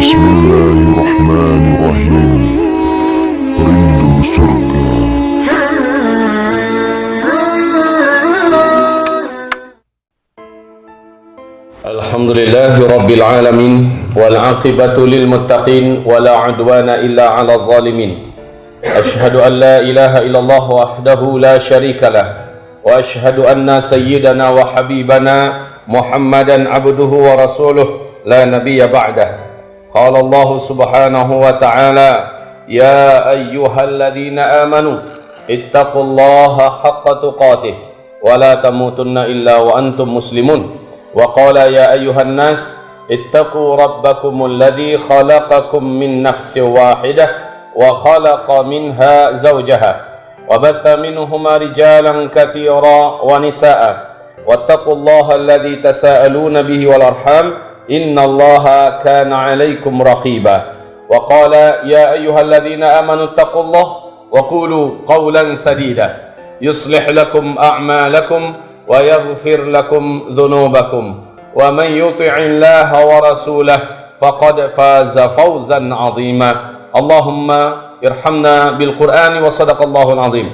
Bismillahirrahmanirrahim. Rindu surga. Alhamdulillahi Rabbil Alamin. Wal aqibatu lil muttaqin. Wa la udwana illa ala zalimin. Ashhadu an la ilaha illallah wahdahu la syarika lah. Wa ashhadu anna sayyidana wa habibana Muhammadan abduhu wa rasuluh la nabiyya ba'dah. Qala Allah subhanahu wa ta'ala, ya ayyuhalladzina amanu ittaqullaha haqqa tuqatih wa la tamutunna illa wa antum muslimun. Wa qala ya ayyuhan nas ittaqu rabbakumul ladzi khalaqakum min nafsin wahidah wa khalaqa minha zawjaha wa batha minhuma rijalan katsira wa nisaa wattaqullaha alladzi tasaaluna bihi wal arham innallaha kana 'alaikum raqiba. Wa qala ya ayyuhalladzina amanu ittaqullaha wa qulu qawlan sadida yuslih lakum a'malakum wa yaghfir lakum dhunubakum wa man yuti'illaha wa rasulahu faqad faza fawzan 'azima. Allahumma irhamna bil Qur'ani wa sadaqallahu al-'azim.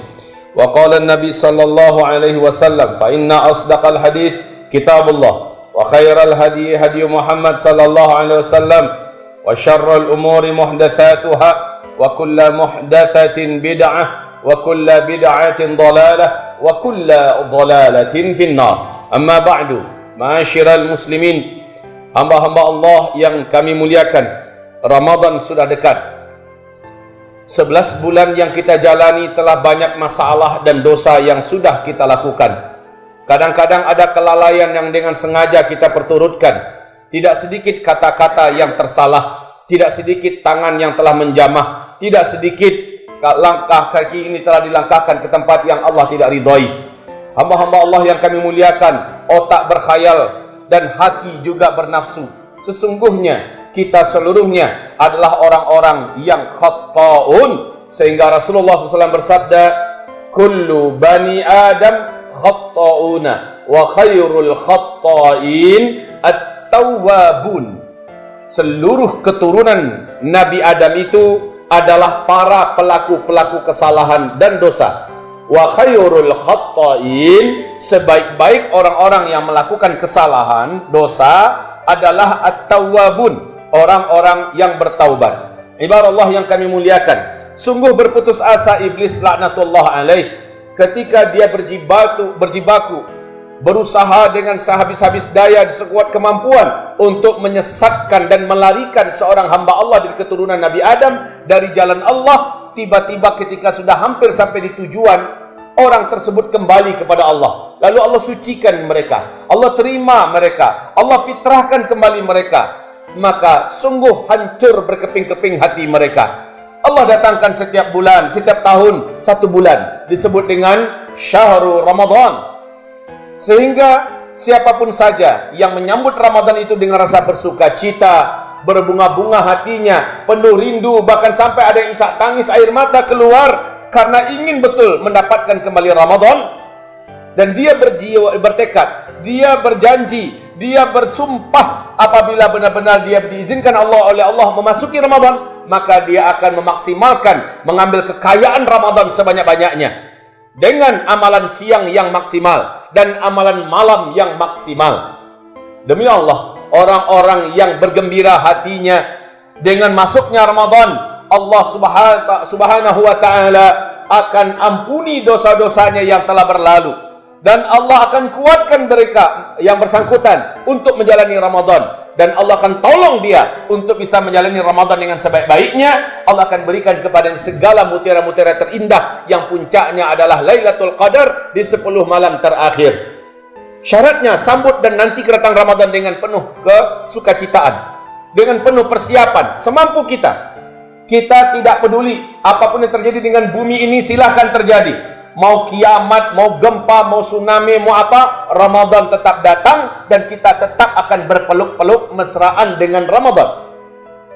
Wa qala an-nabi sallallahu alaihi wasallam fa inna asdaqal hadits kitabullah wa khairal hadi hadi Muhammad sallallahu alaihi wasallam wa syarrul umuri muhdatsatuha wa kullu muhdatsatin bid'ah wa kullu bid'atin dhalalah wa kullu dhalalatin finnar. Amma ba'du, ma'asyiral muslimin, hamba-hamba Allah yang kami muliakan, Ramadan sudah dekat. 11 bulan yang kita jalani telah banyak masalah dan dosa yang sudah kita lakukan. Kadang-kadang ada kelalaian yang dengan sengaja kita perturutkan. Tidak sedikit kata-kata yang tersalah, tidak sedikit tangan yang telah menjamah, tidak sedikit langkah kaki ini telah dilangkahkan ke tempat yang Allah tidak ridhai. Hamba-hamba Allah yang kami muliakan, otak berkhayal dan hati juga bernafsu. Sesungguhnya kita seluruhnya adalah orang-orang yang khatta'un, sehingga Rasulullah SAW bersabda, kullu bani Adam khatta'una wa khairul khatta'in at-tawwabun. Seluruh keturunan Nabi Adam itu adalah para pelaku-pelaku kesalahan dan dosa. Wa khairul khatta'in, sebaik-baik orang-orang yang melakukan kesalahan, dosa, adalah at-tawwabun, orang-orang yang bertaubat. Ibarat Allah yang kami muliakan, sungguh berputus asa iblis laknatullah alaih ketika dia berjibaku berusaha dengan sehabis-habis daya di sekuat kemampuan untuk menyesatkan dan melarikan seorang hamba Allah dari keturunan Nabi Adam dari jalan Allah. Tiba-tiba ketika sudah hampir sampai di tujuan, orang tersebut kembali kepada Allah. Lalu Allah sucikan mereka, Allah terima mereka, Allah fitrahkan kembali mereka. Maka sungguh hancur berkeping-keping hati mereka. Allah datangkan setiap bulan, setiap tahun 1 bulan, disebut dengan Syahrul Ramadan. Sehingga siapapun saja yang menyambut Ramadan itu dengan rasa bersuka cita, berbunga-bunga hatinya, penuh rindu, bahkan sampai ada yang isak tangis air mata keluar karena ingin betul mendapatkan kembali Ramadan. Dan dia bertekad, dia berjanji, dia bersumpah apabila benar-benar dia diizinkan oleh Allah memasuki Ramadan, maka dia akan memaksimalkan mengambil kekayaan Ramadan sebanyak-banyaknya dengan amalan siang yang maksimal dan amalan malam yang maksimal. Demi Allah, orang-orang yang bergembira hatinya dengan masuknya Ramadan, Allah subhanahu wa ta'ala akan ampuni dosa-dosanya yang telah berlalu, dan Allah akan kuatkan mereka yang bersangkutan untuk menjalani Ramadan, dan Allah akan tolong dia untuk bisa menjalani Ramadan dengan sebaik-baiknya. Allah akan berikan kepada segala mutiara-mutiara terindah yang puncaknya adalah Lailatul Qadar di 10 malam terakhir. Syaratnya sambut dan nanti kedatangan Ramadan dengan penuh kesukacitaan, dengan penuh persiapan semampu kita. Kita tidak peduli apapun yang terjadi dengan bumi ini, silahkan terjadi. Mau kiamat, mau gempa, mau tsunami, mau apa, Ramadan tetap datang dan kita tetap akan berpeluk-peluk mesraan dengan Ramadan.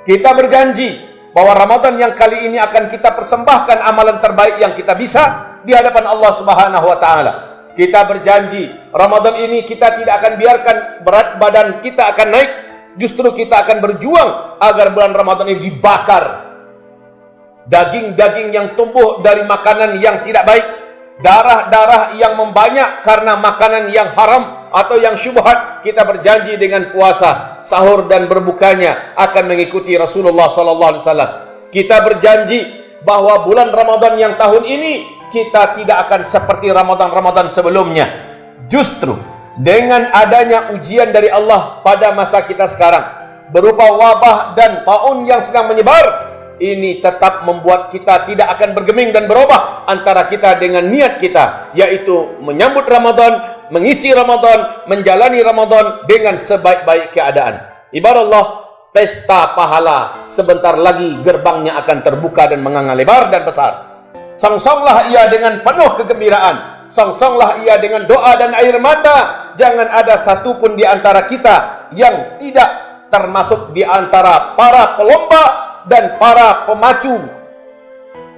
Kita berjanji bahwa Ramadan yang kali ini akan kita persembahkan amalan terbaik yang kita bisa di hadapan Allah Subhanahu wa taala. Kita berjanji Ramadan ini kita tidak akan biarkan berat badan kita akan naik Justru kita akan berjuang agar bulan Ramadan ini dibakar. Daging-daging yang tumbuh dari makanan yang tidak baik, darah-darah yang membanyak karena makanan yang haram atau yang syubhat, kita berjanji dengan puasa, sahur dan berbukanya akan mengikuti Rasulullah SAW. Kita berjanji bahwa bulan Ramadan yang tahun ini kita tidak akan seperti Ramadan-Ramadan sebelumnya. Justru dengan adanya ujian dari Allah pada masa kita sekarang berupa wabah dan taun yang sedang menyebar, ini tetap membuat kita tidak akan bergeming dan berubah antara kita dengan niat kita, yaitu menyambut Ramadan, mengisi Ramadan, menjalani Ramadan dengan sebaik-baik keadaan. Ibarat Allah, pesta pahala sebentar lagi gerbangnya akan terbuka dan menganga lebar dan besar. Songsonglah ia dengan penuh kegembiraan, songsonglah ia dengan doa dan air mata. Jangan ada satupun di antara kita yang tidak termasuk di antara para pelomba dan para pemacu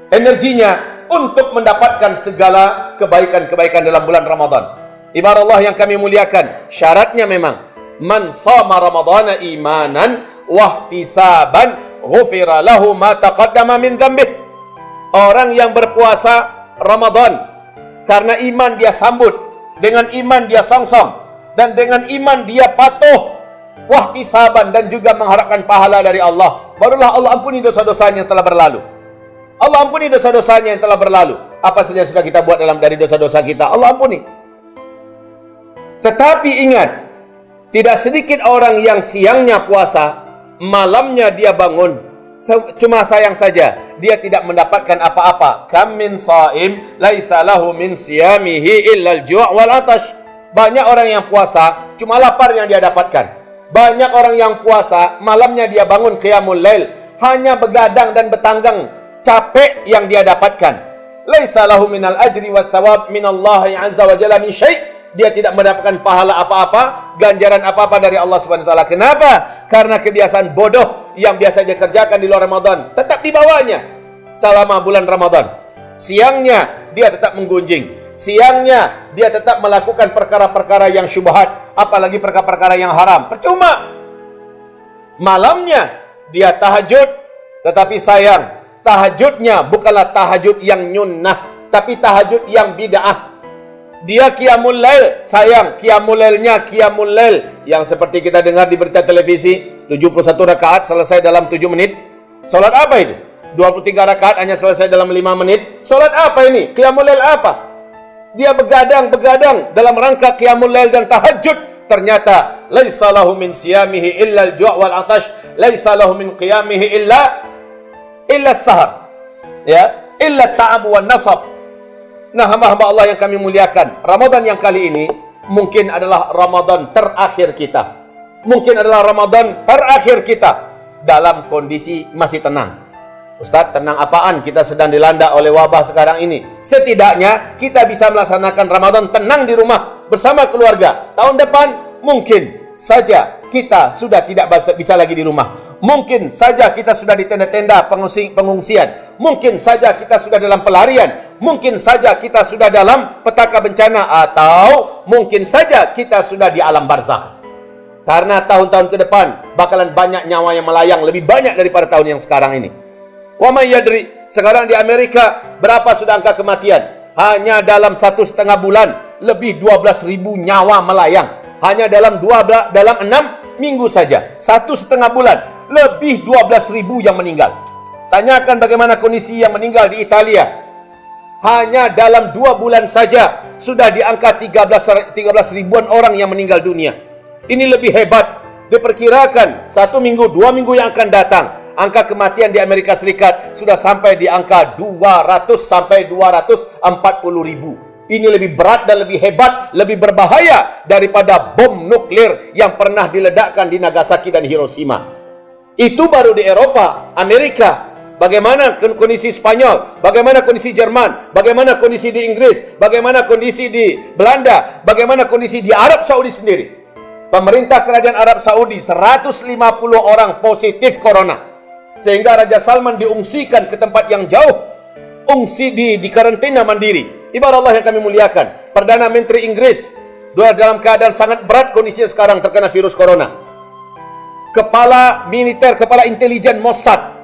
energinya untuk mendapatkan segala kebaikan-kebaikan dalam bulan Ramadan. Ibarat Allah yang kami muliakan, syaratnya memang man shama ramadhana imanan wahtisaban ghufira lahu ma taqaddama min dzambih. Orang yang berpuasa Ramadan karena iman dia sambut, dengan iman dia songsong, dan dengan iman dia patuh, wahtisaban, dan juga mengharapkan pahala dari Allah, barulah Allah ampuni dosa-dosanya yang telah berlalu. Allah ampuni dosa-dosanya yang telah berlalu. Apa saja sudah kita buat dari dosa-dosa kita, Allah ampuni. Tetapi ingat, tidak sedikit orang yang siangnya puasa, malamnya dia bangun, cuma sayang saja dia tidak mendapatkan apa-apa. Kam min shaim laisa lahu min siyamihi illa al-ju' wal atash. Banyak orang yang puasa cuma lapar yang dia dapatkan. Banyak orang yang puasa malamnya dia bangun qiyamul lail, hanya begadang dan betanggang, capek yang dia dapatkan. Laisa lahu minal ajri wat thawab minallahi azza wa jalla min syai'. Dia tidak mendapatkan pahala apa-apa, ganjaran apa-apa dari Allah Subhanahu wa taala. Kenapa? Karena kebiasaan bodoh yang biasa dia kerjakan di luar Ramadan tetap dibawanya selama bulan Ramadan. Siangnya dia tetap menggunjing, siangnya dia tetap melakukan perkara-perkara yang syubhat, apalagi perkara-perkara yang haram. Percuma. Malamnya dia tahajud, tetapi sayang, tahajudnya bukanlah tahajud yang nyunnah, tapi tahajud yang bid'ah. Dia qiyamul lail, sayang, qiyamul lailnya qiyamul lail yang seperti kita dengar di berita televisi, 71 rakaat selesai dalam 7 menit. Salat apa itu? 23 rakaat hanya selesai dalam 5 menit. Salat apa ini? Qiyamul lail apa? Dia begadang dalam rangka qiyamul lail dan tahajud. Ternyata laisa lahu min siyamihi illa al-ju' wal 'atash, laisa lahu min qiyamihi illa as-sahar. Ya, illa ta'ab wan nasab. Nah, hamba-hamba Allah yang kami muliakan, Ramadan yang kali ini mungkin adalah Ramadan terakhir kita. Mungkin adalah Ramadan terakhir kita dalam kondisi masih tenang. Ustaz, tenang apaan? Kita sedang dilanda oleh wabah sekarang ini. Setidaknya kita bisa melaksanakan Ramadan tenang di rumah bersama keluarga. Tahun depan mungkin saja kita sudah tidak bisa lagi di rumah. Mungkin saja kita sudah di tenda-tenda pengungsian. Mungkin saja kita sudah dalam pelarian. Mungkin saja kita sudah dalam petaka bencana. Atau mungkin saja kita sudah di alam barzakh. Karena tahun-tahun ke depan bakalan banyak nyawa yang melayang, lebih banyak daripada tahun yang sekarang ini. Wa may yadri, sekarang di Amerika berapa sudah angka kematian? Hanya dalam 1,5 bulan lebih 12.000 nyawa melayang. Hanya dalam 6 minggu saja, 1,5 bulan lebih 12.000 yang meninggal. Tanyakan bagaimana kondisi yang meninggal di Italia. Hanya dalam 2 bulan saja sudah di angka 13 ribuan orang yang meninggal dunia. Ini lebih hebat. Diperkirakan 1 minggu, 2 minggu yang akan datang, angka kematian di Amerika Serikat sudah sampai di angka 200 sampai 240 ribu. Ini lebih berat dan lebih hebat, lebih berbahaya daripada bom nuklir yang pernah diledakkan di Nagasaki dan Hiroshima. Itu baru di Eropa, Amerika. Bagaimana kondisi Spanyol? Bagaimana kondisi Jerman? Bagaimana kondisi di Inggris? Bagaimana kondisi di Belanda? Bagaimana kondisi di Arab Saudi sendiri? Pemerintah Kerajaan Arab Saudi 150 orang positif corona. Sehingga Raja Salman diungsikan ke tempat yang jauh. Ungsi di karantina mandiri. Ibarat Allah yang kami muliakan, Perdana Menteri Inggris dalam keadaan sangat berat kondisinya sekarang terkena virus corona. kepala militer, kepala intelijen Mossad,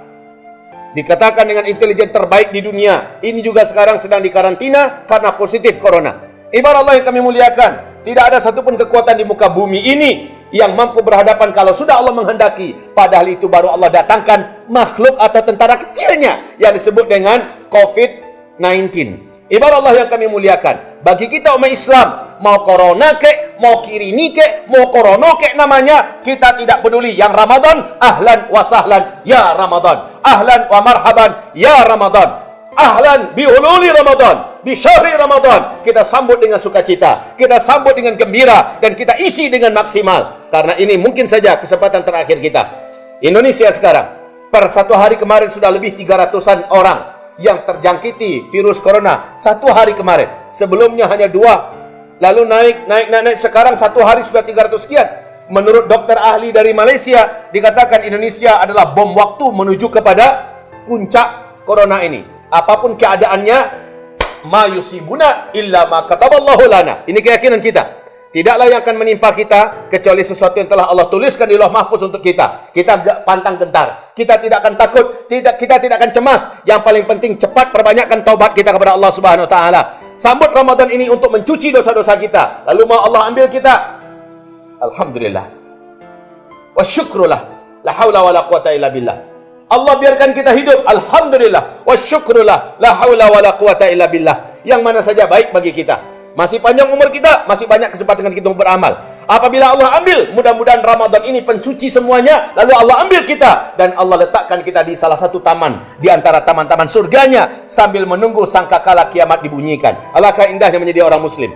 dikatakan dengan intelijen terbaik di dunia, ini juga sekarang sedang dikarantina karena positif corona. Ibarat Allah yang kami muliakan, tidak ada satupun kekuatan di muka bumi ini yang mampu berhadapan kalau sudah Allah menghendaki. Padahal itu baru Allah datangkan makhluk atau tentara kecilnya yang disebut dengan COVID-19. Ibarat Allah yang kami muliakan, bagi kita umat Islam, mau corona kek, mau kirini kek, mau corona kek namanya, kita tidak peduli. Yang Ramadan, ahlan wa sahlan ya Ramadan, ahlan wa marhaban ya Ramadan, ahlan bi hululi Ramadan, di syahri Ramadan. Kita sambut dengan sukacita, kita sambut dengan gembira, dan kita isi dengan maksimal. Karena ini mungkin saja kesempatan terakhir kita. Indonesia sekarang, per satu hari kemarin sudah lebih 300-an orang yang terjangkiti virus corona. Satu hari kemarin, sebelumnya hanya 2, lalu naik. Sekarang satu hari sudah 300 sekian. Menurut dokter ahli dari Malaysia, dikatakan Indonesia adalah bom waktu menuju kepada puncak corona ini. Apapun keadaannya, ma yusibuna illa ma kataballahu lana. Ini keyakinan kita. Tidaklah yang akan menimpa kita kecuali sesuatu yang telah Allah tuliskan di Lauh Mahfuz untuk kita. Kita tidak pantang gentar, kita tidak akan takut, kita tidak akan cemas. Yang paling penting cepat perbanyakkan taubat kita kepada Allah Subhanahu wa taala. Sambut Ramadan ini untuk mencuci dosa-dosa kita. Lalu mau Allah ambil kita, alhamdulillah wa syukrullah, la haula wala quwata illa billah. Allah biarkan kita hidup, alhamdulillah wa syukrullah, la haula wala quwata illa billah. Yang mana saja baik bagi kita. Masih panjang umur kita, masih banyak kesempatan kita untuk beramal. Apabila Allah ambil, mudah-mudahan Ramadan ini pencuci semuanya, lalu Allah ambil kita dan Allah letakkan kita di salah satu taman di antara taman-taman surganya sambil menunggu sangkakala kiamat dibunyikan. Alangkah indahnya menjadi orang muslim.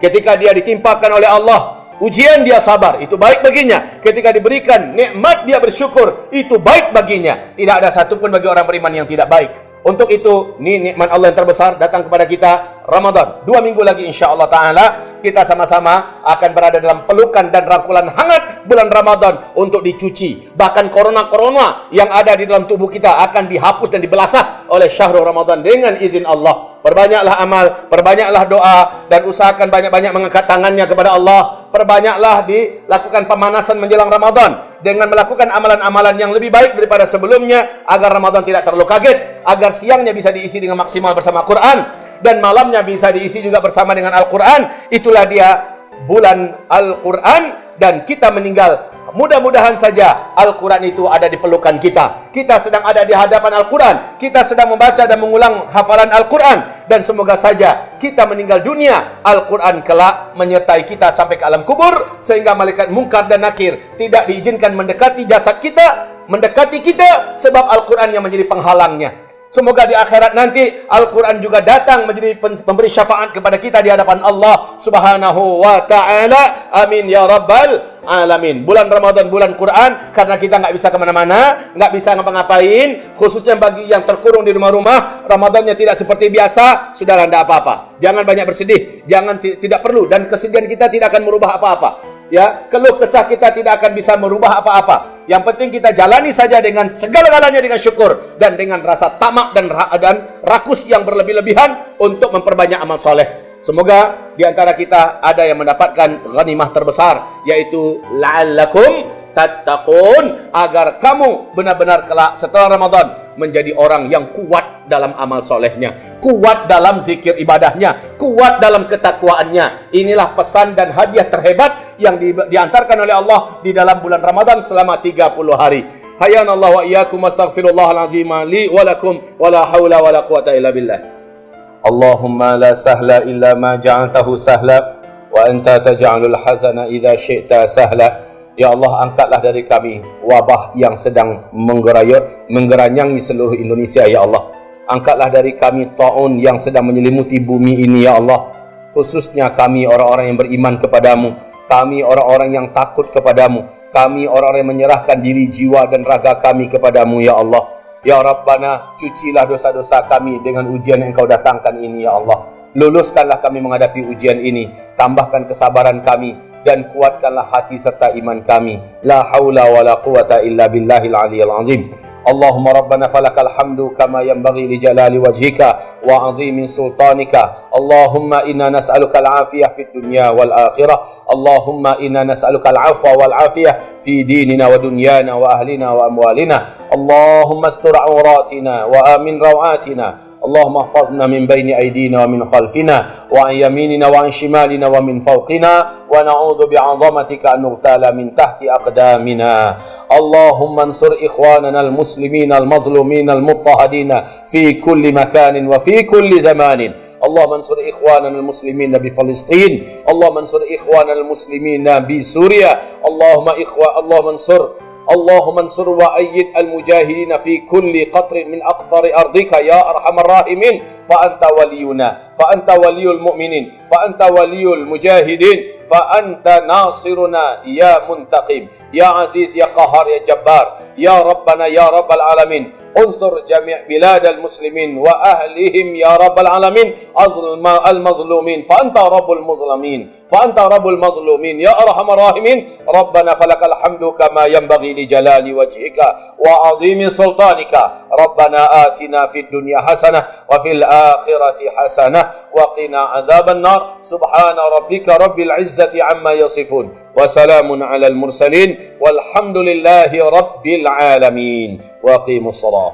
Ketika dia ditimpakan oleh Allah ujian, dia sabar, itu baik baginya. Ketika diberikan nikmat, dia bersyukur, itu baik baginya. Tidak ada satupun bagi orang beriman yang tidak baik. Untuk itu, ini nikmat Allah yang terbesar datang kepada kita, Ramadan. 2 minggu lagi insyaAllah ta'ala, kita sama-sama akan berada dalam pelukan dan rangkulan hangat bulan Ramadan untuk dicuci. Bahkan corona-corona yang ada di dalam tubuh kita akan dihapus dan dibelasah oleh syahrul Ramadan dengan izin Allah. Perbanyaklah amal, perbanyaklah doa, dan usahakan banyak-banyak mengangkat tangannya kepada Allah. Perbanyaklah dilakukan pemanasan menjelang Ramadan dengan melakukan amalan-amalan yang lebih baik daripada sebelumnya, agar Ramadan tidak terlalu kaget, agar siangnya bisa diisi dengan maksimal bersama Quran, dan malamnya bisa diisi juga bersama dengan Al-Quran. Itulah dia bulan Al-Quran, dan kita meninggal. Mudah-mudahan saja Al-Quran itu ada di pelukan kita. Kita sedang ada di hadapan Al-Quran. Kita sedang membaca dan mengulang hafalan Al-Quran. Dan semoga saja kita meninggal dunia, Al-Quran kelak menyertai kita sampai ke alam kubur, sehingga malaikat mungkar dan nakir tidak diizinkan mendekati jasad kita, mendekati kita, sebab Al-Quran yang menjadi penghalangnya. Semoga di akhirat nanti Al-Quran juga datang menjadi pemberi syafaat kepada kita di hadapan Allah Subhanahu wa ta'ala. Amin ya rabbal alamin. Bulan Ramadan, bulan Quran, karena kita nggak bisa kemana-mana, nggak bisa ngapa-ngapain, khususnya bagi yang terkurung di rumah-rumah. Ramadannya tidak seperti biasa, sudahlah, tidak apa-apa. Jangan banyak bersedih, jangan, tidak perlu, dan kesedihan kita tidak akan merubah apa-apa. Ya, keluh kesah kita tidak akan bisa merubah apa-apa. Yang penting kita jalani saja dengan segala-galanya dengan syukur dan dengan rasa tamak dan rakus yang berlebih-lebihan untuk memperbanyak amal soleh. Semoga di antara kita ada yang mendapatkan ghanimah terbesar, yaitu la'allakum tattaqun, agar kamu benar-benar kelak setelah Ramadan menjadi orang yang kuat dalam amal solehnya, kuat dalam zikir ibadahnya, kuat dalam ketakwaannya. Inilah pesan dan hadiah terhebat yang diantarkan oleh Allah di dalam bulan Ramadan selama 30 hari. Hayanallahu wa iyyakum, astaghfirullahalazim li wa lakum, wa la haula wa la quwata illa billah. Allahumma la sahla illa ma ja'altahu sahla wa anta taj'alul hazana idza syi'ta sahla. Ya Allah, angkatlah dari kami wabah yang sedang menggeranyangi seluruh Indonesia, ya Allah. Angkatlah dari kami ta'un yang sedang menyelimuti bumi ini, ya Allah. Khususnya kami orang-orang yang beriman kepadamu, kami orang-orang yang takut kepadamu, kami orang-orang yang menyerahkan diri, jiwa dan raga kami kepadamu, ya Allah. Ya Rabbana, cucilah dosa-dosa kami dengan ujian yang Engkau datangkan ini, ya Allah. Luluskanlah kami menghadapi ujian ini, tambahkan kesabaran kami, dan kuatkanlah hati serta iman kami. La haula wa la quwata illa billahil aliyyil azim. اللهم ربنا فلك الحمد كما ينبغي لجلال وجهك وعظيم سلطانك. اللهم إنا نسألك العافية في الدنيا والآخرة. اللهم إنا نسألك العفو والعافية في ديننا ودنيانا وأهلنا وأموالنا. اللهم استر عوراتنا وآمن روعاتنا. اللهم احفظنا من بين أيدينا ومن خلفنا وعن يميننا وعن شمالنا ومن فوقنا ونعوذ بعظمتك أن نغتال من تحت أقدامنا. اللهم انصر إخواننا المسلمين المظلومين المضطهدين في كل مكان وفي كل زمان. اللهم انصر إخواننا المسلمين بفلسطين. اللهم انصر إخواننا المسلمين بسوريا. اللهم انصر وأيد المجاهدين في كل قطر من أقطار أرضك يا أرحم الراحمين. فأنت ولينا، فأنت ولي المؤمنين، فأنت ولي المجاهدين، فأنت ناصرنا يا منتقم يا عزيز يا قهار يا جبار يا ربنا يا رب العالمين. انصر جميع بلاد المسلمين وأهلهم يا رب العالمين المظلومين، فأنت رب المظلومين، فأنت رب المظلومين يا أرحم الراحمين. ربنا فلك الحمد كما ينبغي لجلال وجهك وعظيم سلطانك. ربنا آتنا في الدنيا حسنة وفي الآخرة حسنة وقنا عذاب النار. سبحان ربك رب العزة عما يصفون وسلام على المرسلين والحمد لله رب العالمين. وأقيموا الصلاة.